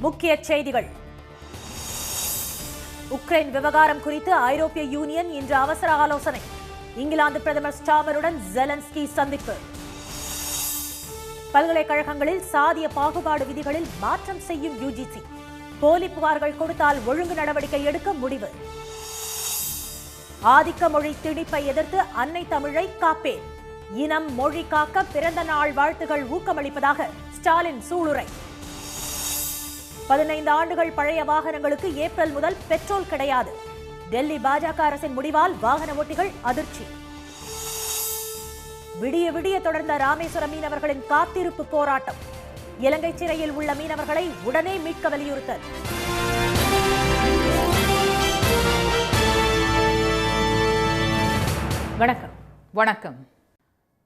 முக்கிய செய்திகள். உக்ரைன் விவகாரம் குறித்து ஐரோப்பிய யூனியன் இன்று அவசர ஆலோசனை. இங்கிலாந்து பிரதமர் ஸ்டாமருடன் ஜெலன்ஸ்கி சந்திப்பு. பல்கலைக்கழகங்களில் சாதிய பாகுபாடு விதிகளில் மாற்றம் செய்யும் யுஜிசி. போலி புகார்கள் கொடுத்தால் ஒழுங்கு நடவடிக்கை எடுக்க முடிவு. ஆதிக்க மொழி திணிப்பை எதிர்த்து அன்னை தமிழை காப்பேன். இனம் மொழி காக்க பிறந்த நாள் வாழ்த்துகள் ஊக்கமளிப்பதாக ஸ்டாலின் சூளுரை. 15 ஆண்டுகள் பழைய வாகனங்களுக்கு ஏப்ரல் முதல் பெட்ரோல் கிடையாது. டெல்லி பாஜக அரசின் முடிவால் வாகன ஓட்டிகள் அதிர்ச்சி. விடிய விடிய தொடர்ந்த ராமேஸ்வரம் மீனவர்களின் காத்திருப்பு போராட்டம். இலங்கை சிறையில் உள்ள மீனவர்களை உடனே மீட்க வலியுறுத்தல். வணக்கம்.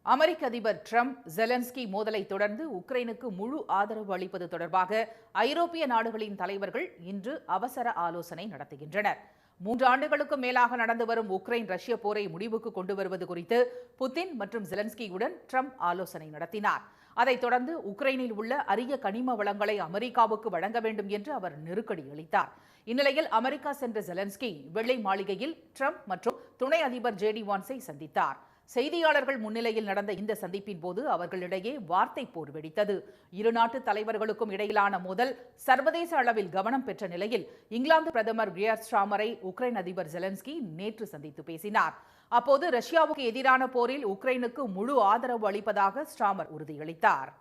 அமெரிக்க அதிபர் ட்ரம்ப் ஜெலன்ஸ்கி மோதலை தொடர்ந்து உக்ரைனுக்கு முழு ஆதரவு அளிப்பது தொடர்பாக ஐரோப்பிய நாடுகளின் தலைவர்கள் இன்று அவசர ஆலோசனை நடத்துகின்றனர். 3 ஆண்டுகளுக்கும் மேலாக நடந்து வரும் உக்ரைன் ரஷ்ய போரை முடிவுக்கு கொண்டு வருவது குறித்து புதின் மற்றும் ஜெலன்ஸ்கியுடன் ட்ரம்ப் ஆலோசனை நடத்தினார். அதைத் தொடர்ந்து உக்ரைனில் உள்ள அரிய கனிம வளங்களை அமெரிக்காவுக்கு வழங்க வேண்டும் என்று அவர் நெருக்கடி அளித்தார். இந்நிலையில் அமெரிக்கா சென்ற ஜெலன்ஸ்கி வெள்ளை மாளிகையில் ட்ரம்ப் மற்றும் துணை அதிபர் ஜேடி வான்ஸை சந்தித்தார். செய்தியாளர்கள் முன்னிலையில் நடந்த இந்த சந்திப்பின் போது அவர்களிடையே வார்த்தை போர் வெடித்தது. இரு நாட்டு தலைவர்களுக்கும் இடையிலான மோதல் சர்வதேச அளவில் கவனம் பெற்ற நிலையில் இங்கிலாந்து பிரதமர் கியர் ஸ்டாமரை உக்ரைன் அதிபர் ஜெலன்ஸ்கி நேற்று சந்தித்து பேசினார். அப்போது ரஷ்யாவுக்கு எதிரான போரில் உக்ரைனுக்கு முழு ஆதரவு அளிப்பதாக ஸ்டாமர் உறுதியளித்தார்.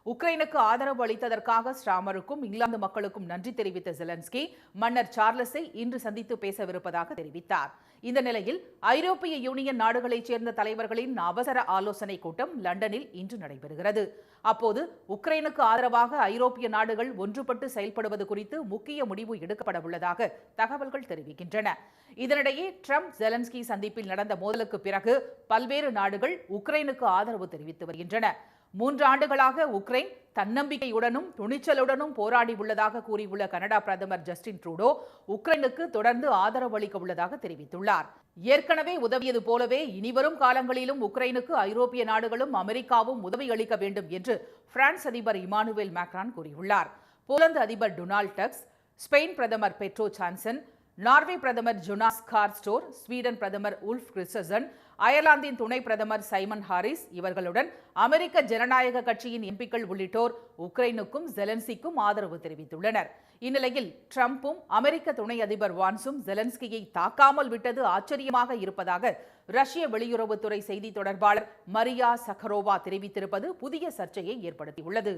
உக்ரைனுக்கு ஆதரவு அளித்ததற்காக ஸ்டாமருக்கும் இங்கிலாந்து மக்களுக்கும் நன்றி தெரிவித்த ஜெலன்ஸ்கி மன்னர் சார்லஸை இன்று சந்தித்து பேசவிருப்பதாக தெரிவித்தார். இந்த நிலையில் ஐரோப்பிய யூனியன் நாடுகளைச் சேர்ந்த தலைவர்களின் அவசர ஆலோசனை கூட்டம் லண்டனில் இன்று நடைபெறுகிறது. அப்போது உக்ரைனுக்கு ஆதரவாக ஐரோப்பிய நாடுகள் ஒன்றுபட்டு செயல்படுவது குறித்து முக்கிய முடிவு எடுக்கப்பட உள்ளதாக தகவல்கள் தெரிவிக்கின்றன. இதனிடையே ட்ரம்ப் ஜெலன்ஸ்கி சந்திப்பில் நடந்த மோதலுக்கு பிறகு பல்வேறு நாடுகள் உக்ரைனுக்கு ஆதரவு தெரிவித்து வருகின்றன. 3 ஆண்டுகளாக உக்ரைன் தன்னம்பிக்கையுடனும் துணிச்சலுடனும் போராடி உள்ளதாக கூறியுள்ள கனடா பிரதமர் ஜஸ்டின் ட்ரூடோ உக்ரைனுக்கு தொடர்ந்து ஆதரவு அளிக்க உள்ளதாக தெரிவித்துள்ளார். ஏற்கனவே உதவியது போலவே இனிவரும் காலங்களிலும் உக்ரைனுக்கு ஐரோப்பிய நாடுகளும் அமெரிக்காவும் உதவி அளிக்க வேண்டும் என்று பிரான்ஸ் அதிபர் இமானுவேல் மேக்ரான் கூறியுள்ளார். போலந்து அதிபர் டொனால்ட் டஸ்க், ஸ்பெயின் பிரதமர் பெட்ரோ சான்சன், நார்வே பிரதமர் ஜோனாஸ் கார்ஸ்டோர், ஸ்வீடன் பிரதமர் உல்ஃப் கிறிஸ்டசன், அயர்லாந்தின் துணை பிரதமர் சைமன் ஹாரிஸ் இவர்களுடன் அமெரிக்க ஜனநாயக கட்சியின் எம்பிக்கள் உள்ளிட்டோர் உக்ரைனுக்கும் ஜெலன்ஸ்கிக்கும் ஆதரவு தெரிவித்துள்ளனர். இந்நிலையில் ட்ரம்பும் அமெரிக்க துணை அதிபர் வான்ஸும் ஜெலன்ஸ்கியை தாக்காமல் விட்டது ஆச்சரியமாக இருப்பதாக ரஷ்ய வெளியுறவுத்துறை செய்தி தொடர்பாளர் மரியா சக்கரோவா தெரிவித்திருப்பது புதிய சர்ச்சையை ஏற்படுத்தியுள்ளது.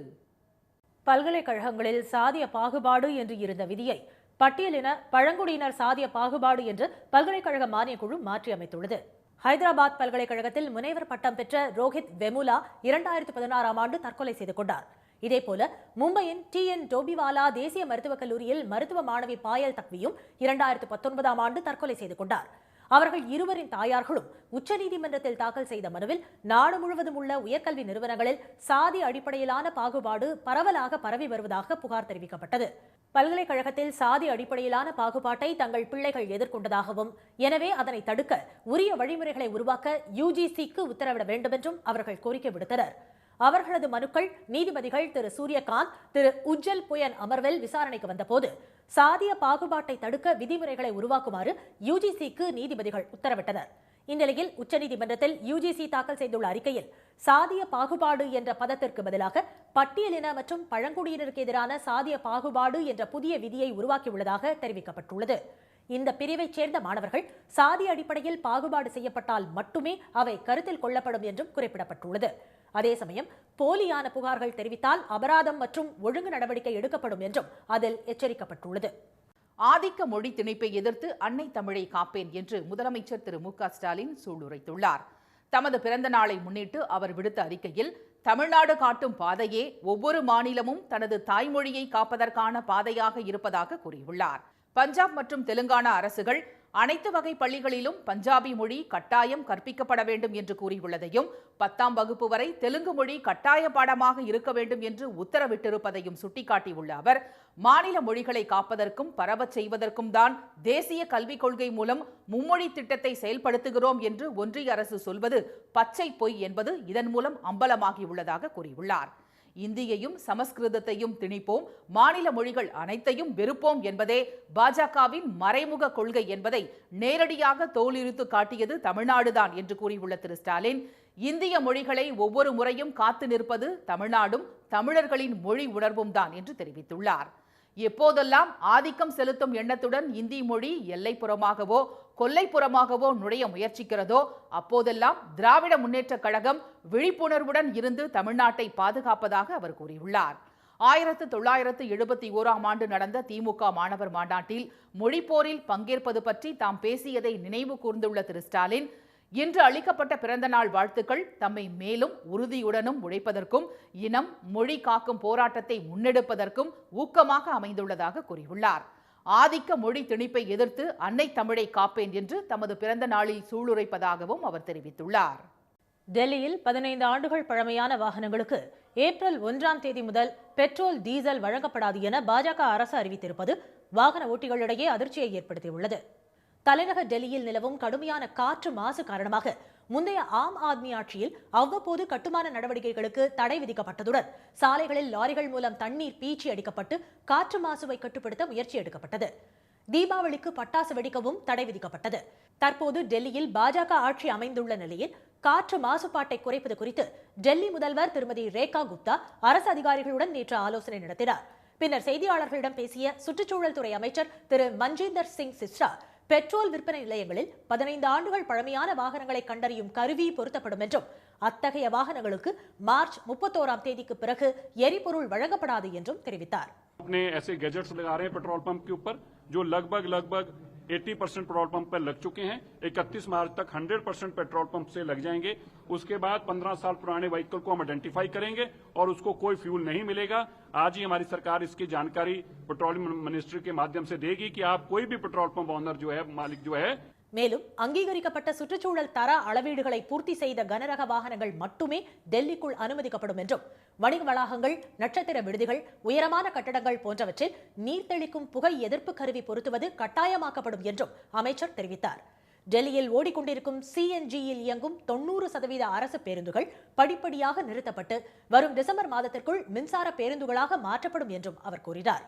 பல்கலைக்கழகங்களில் சாதிய பாகுபாடு என்று இருந்த விதியை பட்டியலின பழங்குடியினர் சாதிய பாகுபாடு என்று பல்கலைக்கழக மானியக்குழு மாற்றியமைத்துள்ளது. ஹைதராபாத் பல்கலைக்கழகத்தில் முனைவர் பட்டம் பெற்ற ரோஹித் வெமுலா 2016ஆம் ஆண்டு தற்கொலை செய்து கொண்டார். இதேபோல மும்பையின் TN டோபிவாலா தேசிய மருத்துவக் கல்லூரியில் மருத்துவ மாணவி பாயல் தக்வியும் 2019ஆம் ஆண்டு தற்கொலை செய்து கொண்டார். அவர்கள் இருவரின் தாயார்களும் உச்சநீதிமன்றத்தில் தாக்கல் செய்த மனுவில் நாடு முழுவதும் உள்ள உயர்கல்வி நிறுவனங்களில் சாதி அடிப்படையிலான பாகுபாடு பரவலாக பரவி வருவதாக புகார் தெரிவிக்கப்பட்டது. பல்கலைக்கழகத்தில் சாதி அடிப்படையிலான பாகுபாட்டை தங்கள் பிள்ளைகள் எதிர்கொண்டதாகவும் எனவே அதனை தடுக்க உரிய வழிமுறைகளை உருவாக்க UGCக்கு உத்தரவிட வேண்டும் என்றும் அவர்கள் கோரிக்கை விடுத்தனர். அவர்களது மனுக்கள் நீதிபதிகள் திரு சூரியகாந்த், திரு உஜ்ஜல் புயன் அமர்வில் விசாரணைக்கு வந்தபோது சாதிய பாகுபாட்டை தடுக்க விதிமுறைகளை உருவாக்குமாறு UGCக்கு நீதிபதிகள் உத்தரவிட்டனர். இந்நிலையில் உச்சநீதிமன்றத்தில் UGC தாக்கல் செய்துள்ள அறிக்கையில் சாதிய பாகுபாடு என்ற பதத்திற்கு பதிலாக பட்டியலின மற்றும் பழங்குடியினருக்கு எதிரான சாதிய பாகுபாடு என்ற புதிய விதியை உருவாக்கியுள்ளதாக தெரிவிக்கப்பட்டுள்ளது. இந்த பிரிவைச் சேர்ந்த மாணவர்கள் சாதி அடிப்படையில் பாகுபாடு செய்யப்பட்டால் மட்டுமே அவை கருத்தில் கொள்ளப்படும் என்றும் குறிப்பிடப்பட்டுள்ளது. அதே சமயம் போலியான புகார்கள் தெரிவித்தால் அபராதம் மற்றும் ஒழுங்கு நடவடிக்கை எடுக்கப்படும் என்றும் அதில் எச்சரிக்கப்பட்டுள்ளது. ஆதிக்க மொழி திணிப்பை எதிர்த்து அன்னை தமிழை காப்பேன் என்று முதலமைச்சர் திரு மு.க. ஸ்டாலின் சூளுரைத்துள்ளார். தமது பிறந்த நாளை முன்னிட்டு அவர் விடுத்த அறிக்கையில் தமிழ்நாடு காட்டும் பாதையே ஒவ்வொரு மாநிலமும் தனது தாய்மொழியை காப்பதற்கான பாதையாக இருப்பதாக கூறியுள்ளார். பஞ்சாப் மற்றும் தெலுங்கானா அரசுகள் அனைத்து வகை பள்ளிகளிலும் பஞ்சாபி மொழி கட்டாயம் கற்பிக்கப்பட வேண்டும் என்று கூறியுள்ளதையும் 10ஆம் வகுப்பு வரை தெலுங்கு மொழி கட்டாய பாடமாக இருக்க வேண்டும் என்று உத்தரவிட்டிருப்பதையும் சுட்டிக்காட்டியுள்ள அவர் மாநில மொழிகளை காப்பதற்கும் பரவச் செய்வதற்கும் தான் தேசிய கல்விக் கொள்கை மூலம் மும்மொழி திட்டத்தை செயல்படுத்துகிறோம் என்று ஒன்றிய அரசு சொல்வது பச்சை பொய் என்பது இதன் மூலம் அம்பலமாகியுள்ளதாக கூறியுள்ளார். இந்தியையும் சமஸ்கிருதத்தையும் திணிப்போம், மாநில மொழிகள் அனைத்தையும் வெறுப்போம் என்பதே பாஜகவின் மறைமுக கொள்கை என்பதை நேரடியாக தோலுரித்து காட்டியது தமிழ்நாடுதான் என்று கூறியுள்ள திரு ஸ்டாலின், இந்திய மொழிகளை ஒவ்வொரு முறையும் காத்து நிற்பது தமிழ்நாடும் தமிழர்களின் மொழி உணர்வும் தான் என்று தெரிவித்துள்ளார். எப்போதெல்லாம் ஆதிக்கம் செலுத்தும் எண்ணத்துடன் இந்தி மொழி எல்லைப்புறமாகவோ கொல்லைப்புறமாகவோ நுழைய முயற்சிக்கிறதோ அப்போதெல்லாம் திராவிட முன்னேற்றக் கழகம் விழிப்புணர்வுடன் இருந்து தமிழ்நாட்டை பாதுகாப்பதாக அவர் கூறியுள்ளார். 1971ஆம் ஆண்டு நடந்த திமுக மாணவர் மாநாட்டில் மொழிப்போரில் பங்கேற்பது பற்றி தாம் பேசியதை நினைவு கூர்ந்துள்ள திரு ஸ்டாலின், இன்று அளிக்கப்பட்ட பிறந்தநாள் வாழ்த்துக்கள் தம்மை மேலும் உறுதியுடனும் உழைப்பதற்கும் இனம் மொழி காக்கும் போராட்டத்தை முன்னெடுப்பதற்கும் ஊக்கமாக அமைந்துள்ளதாக கூறியுள்ளார். ஆதிக்க மொழி திணிப்பை எதிர்த்து அன்னை தமிழை காப்பேன் என்று தமது பிறந்த நாளில் சூளுரைப்பதாகவும் அவர் தெரிவித்துள்ளார். டெல்லியில் 15 ஆண்டுகள் பழமையான வாகனங்களுக்கு ஏப்ரல் 1ஆம் தேதி முதல் பெட்ரோல் டீசல் வழங்கப்படாது என பாஜக அரசு அறிவித்திருப்பது வாகன ஓட்டிகளிடையே அதிர்ச்சியை ஏற்படுத்தியுள்ளது. தலைநகர் டெல்லியில் நிலவும் கடுமையான காற்று மாசு காரணமாக முந்தைய ஆம் ஆத்மி ஆட்சியில் அவ்வப்போது கட்டுமான நடவடிக்கைகளுக்கு தடை விதிக்கப்பட்டதுடன் சாலைகளில் லாரிகள் மூலம் தண்ணீர் பீச்சி அடிக்கப்பட்டு காற்று மாசுவை கட்டுப்படுத்த முயற்சி எடுக்கப்பட்டது. தீபாவளிக்கு பட்டாசு வெடிக்கவும் தடை விதிக்கப்பட்டது. தற்போது டெல்லியில் பாஜக ஆட்சி அமைந்துள்ள நிலையில் காற்று மாசுபாட்டை குறைப்பது குறித்து டெல்லி முதல்வர் திருமதி ரேகா குப்தா அரசு அதிகாரிகளுடன் நேற்று ஆலோசனை நடத்தினார். பின்னர் செய்தியாளர்களிடம் பேசிய சுற்றுச்சூழல் துறை அமைச்சர் திரு மஞ்சீந்தர் சிங் சிஸ்ரா, பெட்ரோல் விற்பனை நிலையங்களில் 15 ஆண்டுகள் பழமையான வாகனங்களை கண்டறியும் கருவி பொருத்தப்படும் என்றும் அத்தகைய வாகனங்களுக்கு மார்ச் 31ஆம் தேதிக்கு பிறகு எரிபொருள் வழங்கப்படாது என்றும் தெரிவித்தார். अपने ऐसे गैजेट्स लगा रहे हैं पेट्रोल पंप के ऊपर जो लगभग 80% पेट्रोल पंप पर लग चुके हैं। 31 मार्च तक 100% पेट्रोल पंप से लग जाएंगे। उसके बाद 15 साल पुराने व्हीकल को हम आइडेंटिफाई करेंगे और उसको कोई फ्यूल नहीं मिलेगा। आज ही हमारी सरकार इसकी जानकारी पेट्रोलियम मिनिस्ट्री के माध्यम से देगी कि आप कोई भी पेट्रोल पंप ऑनर जो है, मालिक जो है, மேலும் அங்கீகரிக்கப்பட்ட சுற்றுச்சூழல் தர அளவீடுகளை பூர்த்தி செய்த கனரக வாகனங்கள் மட்டுமே டெல்லிக்குள் அனுமதிக்கப்படும் என்றும் வணிக வளாகங்கள், நட்சத்திர விடுதிகள், உயரமான கட்டடங்கள் போன்றவற்றில் நீர் தெளிக்கும் புகை எதிர்ப்பு கருவி பொருத்துவது கட்டாயமாக்கப்படும் என்றும் அமைச்சர் தெரிவித்தார். டெல்லியில் ஓடிக்கொண்டிருக்கும் சிஎன்ஜியில் இயங்கும் 90% அரசு பேருந்துகள் படிப்படியாக நிறுத்தப்பட்டு வரும் டிசம்பர் மாதத்திற்குள் மின்சார பேருந்துகளாக மாற்றப்படும் என்றும் அவர் கூறினார்.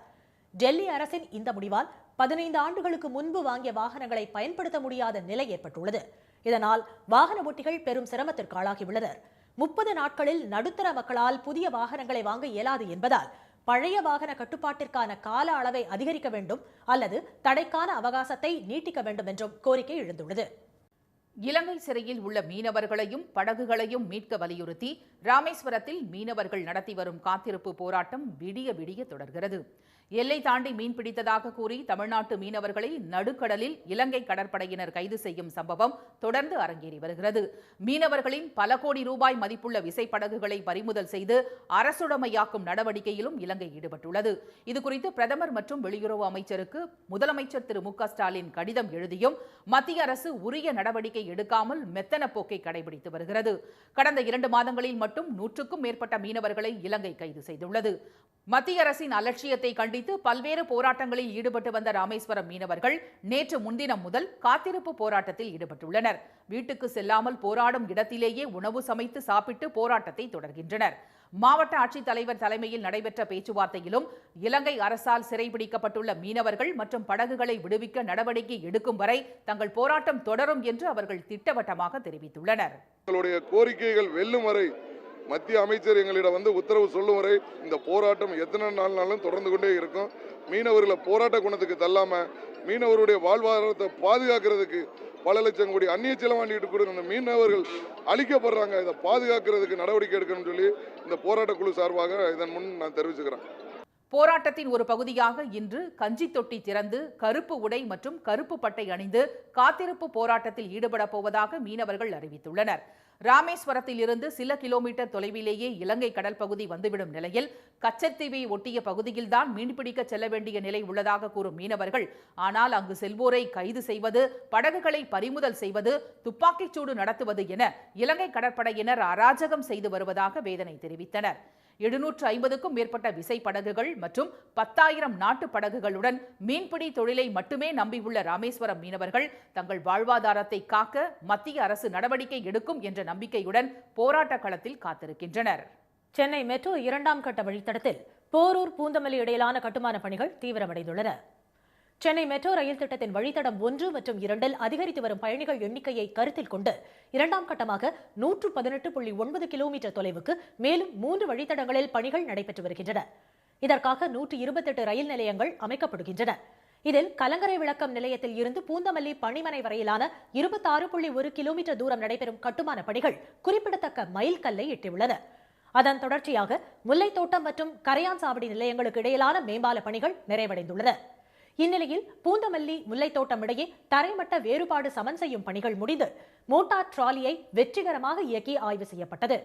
டெல்லி அரசின் இந்த முடிவால் 15 ஆண்டுகளுக்கு முன்பு வாங்கிய வாகனங்களை பயன்படுத்த முடியாத நிலை ஏற்பட்டுள்ளது. இதனால் வாகன ஓட்டிகள் பெரும் சிரமத்திற்கு ஆளாகியுள்ளனர். 30 நாட்களில் நடுத்தர மக்களால் புதிய வாகனங்களை வாங்க இயலாது என்பதால் பழைய வாகன கட்டுப்பாட்டிற்கான கால அளவை அதிகரிக்க வேண்டும் அல்லது தடைக்கான அவகாசத்தை நீட்டிக்க வேண்டும் என்றும் கோரிக்கை எழுந்துள்ளது. இலங்கை சிறையில் உள்ள மீனவர்களையும் படகுகளையும் மீட்க வலியுறுத்தி ராமேஸ்வரத்தில் மீனவர்கள் நடத்தி வரும் காத்திருப்பு போராட்டம் விடிய விடிய தொடர்கிறது. எல்லை தாண்டி மீன் பிடித்ததாக கூறி தமிழ்நாட்டு மீனவர்களை நடுக்கடலில் இலங்கை கடற்படையினர் கைது செய்யும் சம்பவம் தொடர்ந்து அரங்கேறி வருகிறது. மீனவர்களின் பல கோடி ரூபாய் மதிப்புள்ள விசைப்படகுகளை பறிமுதல் செய்து அரசுடைமையாக்கும் நடவடிக்கையிலும் இலங்கை ஈடுபட்டுள்ளது. இதுகுறித்து பிரதமர் மற்றும் வெளியுறவு அமைச்சருக்கு முதலமைச்சர் திரு மு.க. ஸ்டாலின் கடிதம் எழுதியும் மத்திய அரசு உரிய நடவடிக்கை எடுக்காமல் மெத்தன போக்கை கடைபிடித்து வருகிறது. கடந்த 2 மாதங்களில் மட்டும் 100க்கும் மேற்பட்ட மீனவர்களை இலங்கை கைது செய்துள்ளது. மத்திய அரசின் அலட்சியத்தை கண்டித்து பல்வேறு போராட்டங்களில் ஈடுபட்டு வந்த ராமேஸ்வரம் மீனவர்கள் நேற்று முன்தினம் முதல் காத்திருப்பு போராட்டத்தில் ஈடுபட்டுள்ளனர். வீட்டுக்கு செல்லாமல் போராடும் இடத்திலேயே உணவு சமைத்து சாப்பிட்டு போராட்டத்தை தொடர்கின்றனர். மாவட்ட ஆட்சித்தலைவர் தலைமையில் நடைபெற்ற பேச்சுவார்த்தையிலும் இலங்கை அரசால் சிறைபிடிக்கப்பட்டுள்ள மீனவர்கள் மற்றும் படகுகளை விடுவிக்க நடவடிக்கை எடுக்கும் வரை தங்கள் போராட்டம் தொடரும் என்று அவர்கள் திட்டவட்டமாக தெரிவித்துள்ளனர். கோரிக்கைகள் வெல்லும் வரை மத்திய அமைச்சர் எங்களிடம் உத்தரவு சொல்லும் வரை இந்த போராட்டம் எத்தனை நாள்னாலும் தொடர்ந்து கொண்டே இருக்கும். மீனவர்களை போராட்ட குணத்துக்கு தள்ளாம மீனவருடைய வாழ்வாதாரத்தை பாதுகாக்கிறதுக்கு பல லட்சம் கோடி அந்நிய செலவாண்டிட்டு கூட இந்த மீனவர்கள் அழிக்கப்படுறாங்க. இதை பாதுகாக்கிறதுக்கு நடவடிக்கை எடுக்கணும்னு சொல்லி இந்த போராட்ட குழு சார்பாக இதன் முன் நான் தெரிவிச்சுக்கிறேன். போராட்டத்தின் ஒரு பகுதியாக இன்று கஞ்சி தொட்டி திறந்து கருப்பு உடை மற்றும் கருப்பு பட்டை அணிந்து காத்திருப்பு போராட்டத்தில் ஈடுபட போவதாக மீனவர்கள் அறிவித்துள்ளனர். ராமேஸ்வரத்தில் இருந்து சில கிலோமீட்டர் தொலைவிலேயே இலங்கை கடல் பகுதி வந்துவிடும் நிலையில் கச்சத்தீவை ஒட்டிய பகுதியில்தான் மீன்பிடிக்க செல்ல வேண்டிய நிலை உள்ளதாக கூறும் மீனவர்கள், ஆனால் அங்கு செல்வோரை கைது செய்வது, படகுகளை பறிமுதல் செய்வது, துப்பாக்கிச்சூடு நடத்துவது என இலங்கை கடற்படையினர் அராஜகம் செய்து வருவதாக வேதனை தெரிவித்தனர். 750க்கும் மேற்பட்ட விசை படகுகள் மற்றும் 10,000 நாட்டு படகுகளுடன் மீன்பிடி தொழிலை மட்டுமே நம்பியுள்ள ராமேஸ்வரம் மீனவர்கள் தங்கள் வாழ்வாதாரத்தை காக்க மத்திய அரசு நடவடிக்கை எடுக்கும் என்ற நம்பிக்கையுடன் போராட்ட களத்தில் காத்திருக்கின்றனர். சென்னை மெட்ரோ 2ஆம் கட்ட வழித்தடத்தில் போரூர் பூந்தமல்லி இடையிலான கட்டுமான பணிகள் தீவிரமடைந்துள்ளன. சென்னை மெட்ரோ ரயில் திட்டத்தின் வழித்தடம் 1 மற்றும் 2 அதிகரித்து வரும் பயணிகள் எண்ணிக்கையை கருத்தில் கொண்டு 2ஆம் கட்டமாக 118.9 கிலோமீட்டர் தொலைவுக்கு மேலும் 3 வழித்தடங்களில் பணிகள் நடைபெற்று வருகின்றன. இதற்காக 128 ரயில் நிலையங்கள் அமைக்கப்படுகின்றன. இதில் கலங்கரை விளக்கம் நிலையத்தில் இருந்து பூந்தமல்லி பணிமனை வரையிலான 26.1 கிலோமீட்டர் தூரம் நடைபெறும் கட்டுமான பணிகள் குறிப்பிடத்தக்க மைல்கல்லை எட்டியுள்ளன. அதன் தொடர்ச்சியாக முல்லைத்தோட்டம் மற்றும் கரையான்சாவடி நிலையங்களுக்கு இடையிலான மேம்பால பணிகள் நிறைவடைந்துள்ளன. இந்நிலையில் பூந்தமல்லி முல்லைத்தோட்டம் இடையே தரைமட்ட வேறுபாடு சமன் செய்யும் பணிகள் முடிந்து மோட்டார் டிராலியை வெற்றிகரமாக இயக்கி ஆய்வு செய்யப்பட்டது.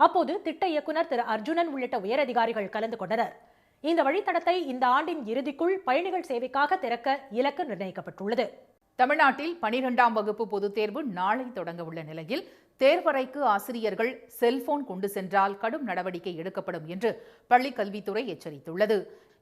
அப்போது திட்ட இயக்குநர் திரு அர்ஜுனன் உள்ளிட்ட உயரதிகாரிகள் கலந்து கொண்டனர். இந்த வழித்தடத்தை இந்த ஆண்டின் இறுதிக்குள் பயணிகள் சேவைக்காக திறக்க இலக்கு நிர்ணயிக்கப்பட்டுள்ளது. தமிழ்நாட்டில் 12ஆம் வகுப்பு பொதுத் தேர்வு நாளை தொடங்க உள்ள நிலையில் தேர்வறைக்கு ஆசிரியர்கள் செல்போன் கொண்டு சென்றால் கடும் நடவடிக்கை எடுக்கப்படும் என்று பள்ளிக் கல்வித்துறை எச்சரித்துள்ளது.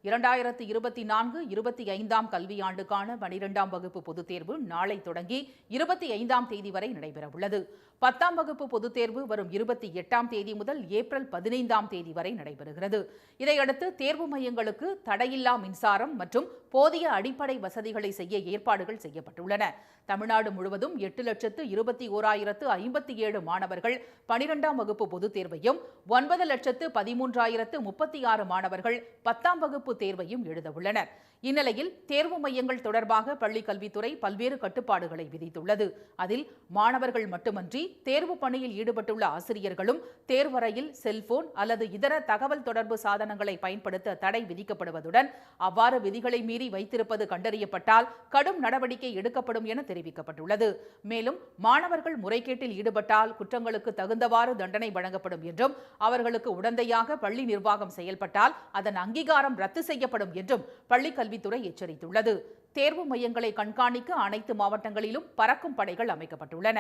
2024-25ஆம் கல்வியாண்டுக்கான 12ஆம் வகுப்பு பொதுத் தேர்வு நாளை தொடங்கி 25ஆம் தேதி வரை நடைபெறவுள்ளது. 10ஆம் வகுப்பு பொதுத் தேர்வு வரும் 28ஆம் தேதி முதல் ஏப்ரல் 15ஆம் தேதி வரை நடைபெறுகிறது. இதையடுத்து தேர்வு மையங்களுக்கு தடையில்லா மின்சாரம் மற்றும் போதிய அடிப்படை வசதிகளை செய்ய ஏற்பாடுகள் செய்யப்பட்டுள்ளன. தமிழ்நாடு முழுவதும் 8,21,057 மாணவர்கள் 12ஆம் வகுப்பு பொதுத் தேர்வையும் 9,13,036 மாணவர்கள் 10ஆம் வகுப்பு தேர்வையும் எழுதவுள்ளனர். இந்நிலையில் தேர்வு மையங்கள் தொடர்பாக பள்ளிக் கல்வித்துறை பல்வேறு கட்டுப்பாடுகளை விதித்துள்ளது. அதில் மாணவர்கள் மட்டுமன்றி தேர்வு பணியில் ஈடுபட்டுள்ள ஆசிரியர்களும் தேர்வறையில் செல்போன் அல்லது இதர தகவல் தொடர்பு சாதனங்களை பயன்படுத்த தடை விதிக்கப்படுவதுடன் அவ்வாறு விதிகளை மீறி வைத்திருப்பது கண்டறியப்பட்டால் கடும் நடவடிக்கை எடுக்கப்படும் என தெரிவிக்கப்பட்டுள்ளது. மேலும் மாணவர்கள் முறைகேட்டில் ஈடுபட்டால் குற்றங்களுக்கு தகுந்தவாறு தண்டனை வழங்கப்படும் என்றும் அவர்களுக்கு உடந்தையாக பள்ளி நிர்வாகம் செயல்பட்டால் அதன் அங்கீகாரம் ரத்து செய்யப்படும் என்றும் பள்ளிக் கல்வித்துறை எச்சரித்துள்ளது. தேர்வு மையங்களை கண்காணிக்க அனைத்து மாவட்டங்களிலும் பறக்கும் படைகள் அமைக்கப்பட்டுள்ளன.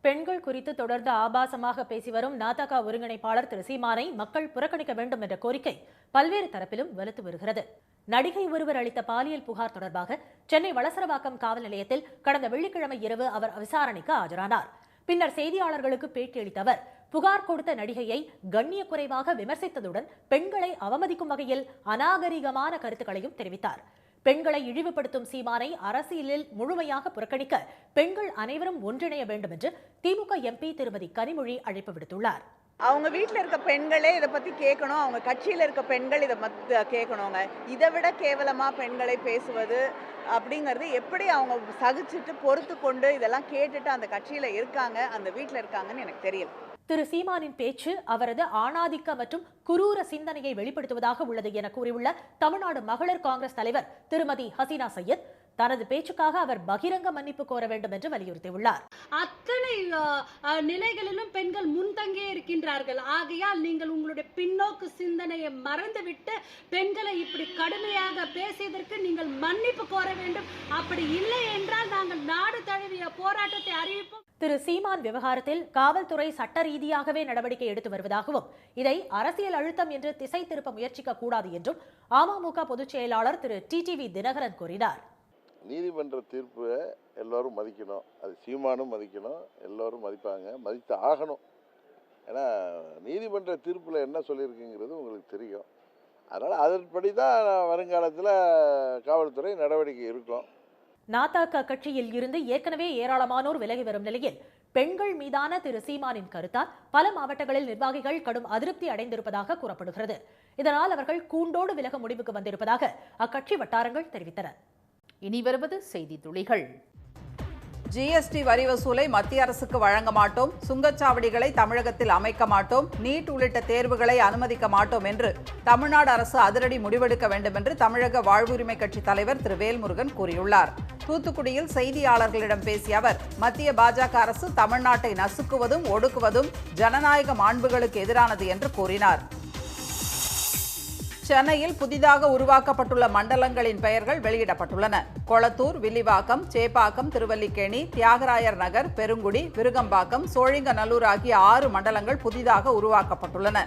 பெண்கள் குறித்து தொடர்ந்து ஆபாசமாக பேசி வரும் நாதக ஒருங்கிணைப்பாளர் திரு சீமானை மக்கள் புறக்கணிக்க வேண்டும் என்ற கோரிக்கை பல்வேறு தரப்பிலும் வலுத்து வருகிறது. நடிகை ஒருவர் அளித்த பாலியல் புகார் தொடர்பாக சென்னை வளசரவாக்கம் காவல் நிலையத்தில் கடந்த வெள்ளிக்கிழமை இரவு அவர் விசாரணைக்கு ஆஜரானார். பின்னர் செய்தியாளர்களுக்கு பேட்டியளித்த அவர் புகார் கொடுத்த நடிகையை கண்ணிய குறைவாக விமர்சித்ததுடன் பெண்களை அவமதிக்கும் வகையில் அநாகரிகமான கருத்துக்களையும் தெரிவித்தார். பெண்களை இழிவுபடுத்தும் சீமானை அரசியலில் முழுமையாக புறக்கணிக்க பெண்கள் அனைவரும் ஒன்றிணைய வேண்டும் என்று திமுக எம்பி திருமதி கனிமொழி அழைப்பு விடுத்துள்ளார். அவங்க வீட்டில் இருக்க பெண்களே இதை பற்றி கேட்கணும், அவங்க கட்சியில் இருக்க பெண்கள் இதை கேட்கணுங்க. இதை விட கேவலமாக பெண்களை பேசுவது அப்படிங்கிறது எப்படி அவங்க சகிச்சுட்டு பொறுத்து கொண்டு இதெல்லாம் கேட்டுட்டு அந்த கட்சியில் இருக்காங்க, அந்த வீட்டில் இருக்காங்கன்னு எனக்கு தெரியல. திரு சீமானின் பேச்சு அவரது ஆணாதிக்க மற்றும் குரூர சிந்தனையை வெளிப்படுத்துவதாக உள்ளது என கூறியுள்ள தமிழ்நாடு மகளிர் காங்கிரஸ் தலைவர் திருமதி ஹசீனா சையத் தனது பேச்சுக்காக அவர் பகிரங்க மன்னிப்பு கோர வேண்டும் என்று வலியுறுத்தியுள்ளார். அத்தனை நிலைகளிலும் பெண்கள் முன்தங்கே இருக்கின்றார்கள். ஆகையால் நீங்கள் உங்களுடைய பின்னோக்கு சிந்தனையை மறந்துவிட்டு பெண்களை இப்படி கடுமையாக பேசியதற்கு நீங்கள் மன்னிப்பு கோர வேண்டும். அப்படி இல்லை என்றால் நாங்கள் நாடு தழுவிய போராட்டத்தை அறிவிப்போம். திரு சீமான் விவகாரத்தில் காவல்துறை சட்ட ரீதியாகவே நடவடிக்கை எடுத்து வருவதாகவும் இதை அரசியல் அழுத்தம் என்று திசை திருப்ப முயற்சிக்க கூடாது என்றும் அமமுக பொதுச் செயலாளர் திரு டிடிவி தினகரன் கூறினார். நீதிமன்ற தீர்ப்பை எல்லோரும் மதிக்கணும், அது சீமானும் மதிக்கணும், எல்லோரும் மதிப்பாங்க, மதித்து ஆகணும். ஏன்னா நீதிமன்ற தீர்ப்பில் என்ன சொல்லியிருக்குங்கிறது உங்களுக்கு தெரியும். அதனால் அதன்படி தான் வருங்காலத்தில் காவல்துறை நடவடிக்கை இருக்கும். நாதக கட்சியில் இருந்து ஏற்கனவே ஏராளமானோர் விலகி வரும் நிலையில் பெண்கள் மீதான திரு சீமானின் கருத்தால் பல மாவட்டங்களில் நிர்வாகிகள் கடும் அதிருப்தி அடைந்திருப்பதாக கூறப்படுகிறது. இதனால் அவர்கள் கூண்டோடு விலக முடிவுக்கு வந்திருப்பதாக அக்கட்சி வட்டாரங்கள் தெரிவித்தன. இனி வருவது செய்தி துளிகள். ஜிஎஸ்டி வரி வசூலை மத்திய அரசுக்கு வழங்க மாட்டோம், சுங்கச்சாவடிகளை தமிழகத்தில் அமைக்க மாட்டோம், நீட் உள்ளிட்ட தேர்வுகளை அனுமதிக்க மாட்டோம் என்று தமிழ்நாடு அரசு அதிரடி முடிவெடுக்க வேண்டும் என்று தமிழக வாழ்வுரிமை கட்சி தலைவர் திரு வேல்முருகன் கூறியுள்ளார். தூத்துக்குடியில் செய்தியாளர்களிடம் பேசிய அவர் மத்திய பாஜக அரசு தமிழ்நாட்டை நசுக்குவதும் ஒடுக்குவதும் ஜனநாயக மாண்புகளுக்கு எதிரானது என்று கூறினார். சென்னையில் புதிதாக உருவாக்கப்பட்டுள்ள மண்டலங்களின் பெயர்கள் வெளியிடப்பட்டுள்ளன. கொளத்தூர், வில்லிவாக்கம், சேப்பாக்கம், திருவல்லிக்கேணி, தியாகராயர் நகர், பெருங்குடி, விருகம்பாக்கம், சோழிங்கநல்லூர் ஆகிய 6 மண்டலங்கள் புதிதாக உருவாக்கப்பட்டுள்ளன.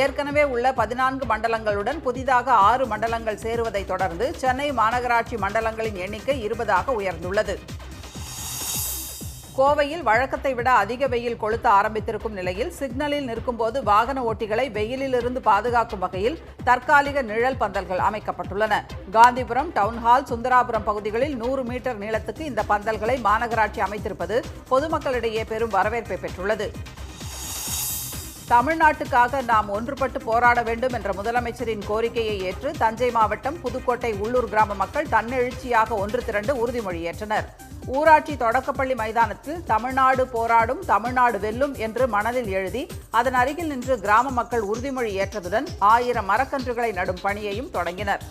ஏற்கனவே உள்ள 14 மண்டலங்களுடன் புதிதாக 6 மண்டலங்கள் சேருவதை தொடர்ந்து சென்னை மாநகராட்சி மண்டலங்களின் எண்ணிக்கை 20ஆக உயர்ந்துள்ளது. கோவையில் வழக்கத்தை விட அதிக வெயில் கொளுத்த ஆரம்பித்திருக்கும் நிலையில் சிக்னலில் நிற்கும்போது வாகன ஓட்டிகளை வெயிலிலிருந்து பாதுகாக்கும் வகையில் தற்காலிக நிழல் பந்தல்கள் அமைக்கப்பட்டுள்ளன. காந்திபுரம், டவுன்ஹால், சுந்தராபுரம் பகுதிகளில் 100 மீட்டர் நீளத்துக்கு இந்த பந்தல்களை மாநகராட்சி அமைத்திருப்பது பொதுமக்களிடையே பெரும் வரவேற்பை பெற்றுள்ளது. தமிழ்நாட்டுக்காக நாம் ஒன்றுபட்டு போராட வேண்டும் என்ற முதலமைச்சரின் கோரிக்கையை ஏற்று தஞ்சை மாவட்டம் புதுக்கோட்டை உள்ளூர் கிராம மக்கள் தன்னெழுச்சியாக ஒன்று திரண்டு உறுதிமொழி ஏற்றனர். ஊராட்சி தொடக்கப்பள்ளி மைதானத்தில் தமிழ்நாடு போராடும், தமிழ்நாடு வெல்லும் என்று மனதில் எழுதி அதன் அருகில் நின்று கிராம மக்கள் உறுதிமொழி ஏற்றதுடன் 1000 மரக்கன்றுகளை நடும் பணியையும் தொடங்கினர்.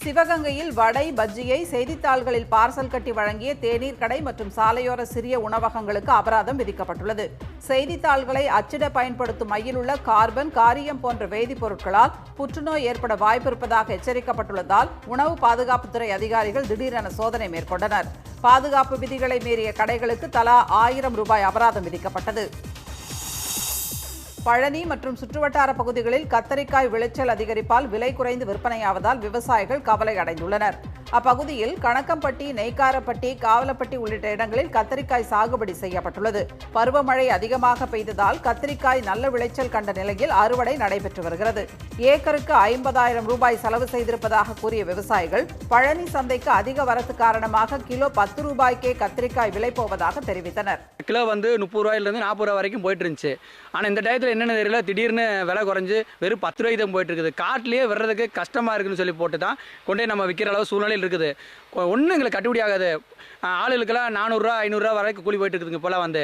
சிவகங்கையில் வடை, பஜ்ஜியை செய்தித்தாள்களில் பார்சல் கட்டி வழங்கிய தேநீர் கடை மற்றும் சாலையோர சிறிய உணவகங்களுக்கு அபராதம் விதிக்கப்பட்டுள்ளது. செய்தித்தாள்களை அச்சிட பயன்படுத்தும் மையில் உள்ள கார்பன், காரியம் போன்ற வேதிப்பொருட்களால் புற்றுநோய் ஏற்பட வாய்ப்பிருப்பதாக எச்சரிக்கப்பட்டுள்ளதால் உணவு பாதுகாப்புத்துறை அதிகாரிகள் திடீரென சோதனை மேற்கொண்டனர். பாதுகாப்பு விதிகளை மீறிய கடைகளுக்கு தலா 1000 ரூபாய் அபராதம் விதிக்கப்பட்டது. பழனி மற்றும் சுற்றுவட்டார பகுதிகளில் கத்தரிக்காய் விளைச்சல் அதிகரிப்பால் விலை குறைந்து விற்பனையாவதால் விவசாயிகள் கவலை அடைந்துள்ளனர். அப்பகுதியில் கணக்கம்பட்டி, நெய்க்காரப்பட்டி, காவலப்பட்டி உள்ளிட்ட இடங்களில் கத்தரிக்காய் சாகுபடி செய்யப்பட்டுள்ளது. பருவமழை அதிகமாக பெய்ததால் கத்தரிக்காய் நல்ல விளைச்சல் கண்ட நிலையில் அறுவடை நடைபெற்று வருகிறது. ஏக்கருக்கு 50,000 ரூபாய் செலவு செய்திருப்பதாக கூறிய விவசாயிகள் பழனி சந்தைக்கு அதிக வரத்து காரணமாக கிலோ 10 ரூபாய்க்கே கத்தரிக்காய் விலை போவதாக தெரிவித்தனர். கிலோ 30 ரூபாயிலிருந்து 40 ரூபாய் வரைக்கும் போயிட்டு இருந்துச்சு. ஆனால் இந்த டயத்தில் என்னென்ன தெரியல, திடீர்னு விலை குறைஞ்சு வெறும் 10 ரூபாய்க்கு தான் போயிட்டு இருக்குது. காட்டிலேயே வர்றதுக்கு கஷ்டமாக இருக்குன்னு சொல்லி போட்டு தான் கொண்டே நம்ம விற்கிற அளவு சூழ்நிலையில் இருக்குது. ஒன்றும் எங்களுக்கு கட்டுப்படி ஆகாது. ஆளுகளுக்கெல்லாம் 400 ரூபா 500 ரூபா வரைக்கும் கூலி போயிட்டு இருக்குதுங்க. இப்போலாம்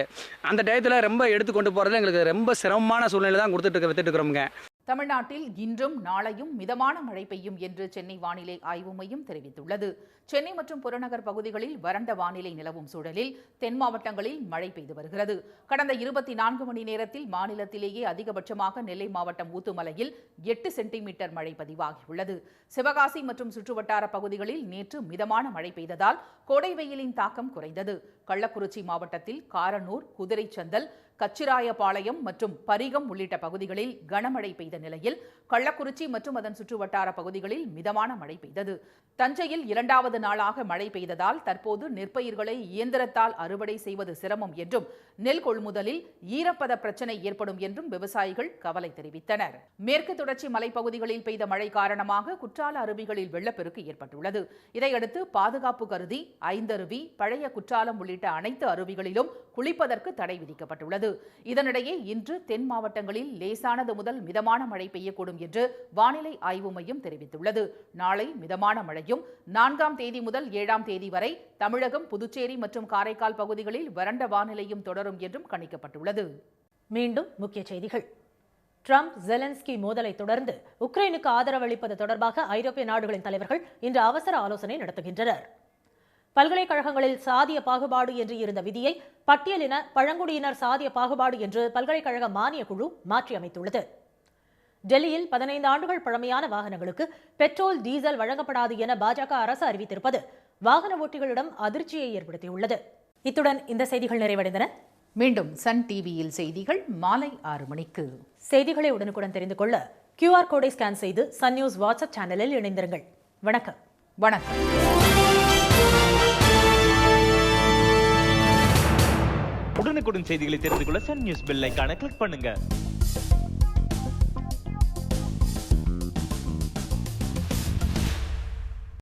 அந்த டயத்தில் ரொம்ப எடுத்து கொண்டு போகிறது எங்களுக்கு ரொம்ப சிரமமான சூழ்நிலை தான் வித்துட்டு இருக்கிறோமுங்க. தமிழ்நாட்டில் இன்றும் நாளையும் மிதமான மழை பெய்யும் என்று சென்னை வானிலை ஆய்வு மையம் தெரிவித்துள்ளது. சென்னை மற்றும் புறநகர் பகுதிகளில் வறண்ட வானிலை நிலவும் சூழலில் தென் மாவட்டங்களில் மழை பெய்து வருகிறது. கடந்த 24 மணி நேரத்தில் மாநிலத்திலேயே அதிகபட்சமாக நெல்லை மாவட்டம் ஊத்துமலையில் 8 சென்டிமீட்டர் மழை பதிவாகியுள்ளது. சிவகாசி மற்றும் சுற்றுவட்டார பகுதிகளில் நேற்று மிதமான மழை பெய்ததால் கோடை வெயிலின் தாக்கம் குறைந்தது. கள்ளக்குறிச்சி மாவட்டத்தில் காரனூர், குதிரைச்சந்தல், கச்சிராயபாளையம் மற்றும் பரிகம் உள்ளிட்ட பகுதிகளில் கனமழை பெய்த நிலையில் கள்ளக்குறிச்சி மற்றும் அதன் சுற்றுவட்டார பகுதிகளில் மிதமான மழை பெய்தது. தஞ்சையில் 2வது நாளாக மழை பெய்ததால் தற்போது நெற்பயிர்களை இயந்திரத்தால் அறுவடை செய்வது சிரமம் என்றும் நெல் கொள்முதலில் ஈரப்பத பிரச்சனை ஏற்படும் என்றும் விவசாயிகள் கவலை தெரிவித்தனர். மேற்கு தொடர்ச்சி மலைப்பகுதிகளில் பெய்த மழை காரணமாக குற்றால அருவிகளில் வெள்ளப்பெருக்கு ஏற்பட்டுள்ளது. இதையடுத்து பாதுகாப்பு கருதி ஐந்தருவி, பழைய குற்றாலம் உள்ளிட்ட அனைத்து அருவிகளிலும் குளிப்பதற்கு தடை விதிக்கப்பட்டுள்ளது. இதனிடையே இன்று தென் மாவட்டங்களில் லேசானது முதல் மிதமான மழை பெய்யக்கூடும் என்று வானிலை ஆய்வு மையம் தெரிவித்துள்ளது. நாளை மிதமான மழையும் 4ஆம் தேதி முதல் 7ஆம் தேதி வரை தமிழகம், புதுச்சேரி மற்றும் காரைக்கால் பகுதிகளில் வறண்ட வானிலையும் தொடரும் என்றும் கணிக்கப்பட்டுள்ளது. மீண்டும் முக்கிய செய்திகள். ட்ரம்ப் ஜெலன்ஸ்கி மோதலை தொடர்ந்து உக்ரைனுக்கு ஆதரவளிப்பது தொடர்பாக ஐரோப்பிய நாடுகளின் தலைவர்கள் இன்று அவசர ஆலோசனை நடத்துகின்றனர். பல்கலைக்கழகங்களில் சாதிய பாகுபாடு என்று இருந்த விதியை பட்டியலின பழங்குடியினர் சாதிய பாகுபாடு என்று பல்கலைக்கழக மானியக் குழு மாற்றியமைத்துள்ளது. டெல்லியில் 15 ஆண்டுகள் பழமையான வாகனங்களுக்கு பெட்ரோல், டீசல் வழங்கப்படாது என பாஜக அரசு அறிவித்திருப்பது வாகன ஓட்டிகளிடம் அதிர்ச்சியை ஏற்படுத்தியுள்ளது. இத்துடன் இந்த செய்திகள் நிறைவடைந்தன. மீண்டும் சன் டிவியில் செய்திகள் மாலை 6 மணிக்கு. செய்திகளை உடனுக்குடன் தெரிந்து கொள்ள QR கோடை ஸ்கேன் செய்து சன் நியூஸ் வாட்ஸ்அப் சேனலில் இணைந்திருங்கள். வணக்கம். வணக்கம். உடனுக்குடன் செய்திகளை தெரிந்து கொள்ள சன் நியூஸ் பெல் ஐகானை கிளிக் பண்ணுங்க.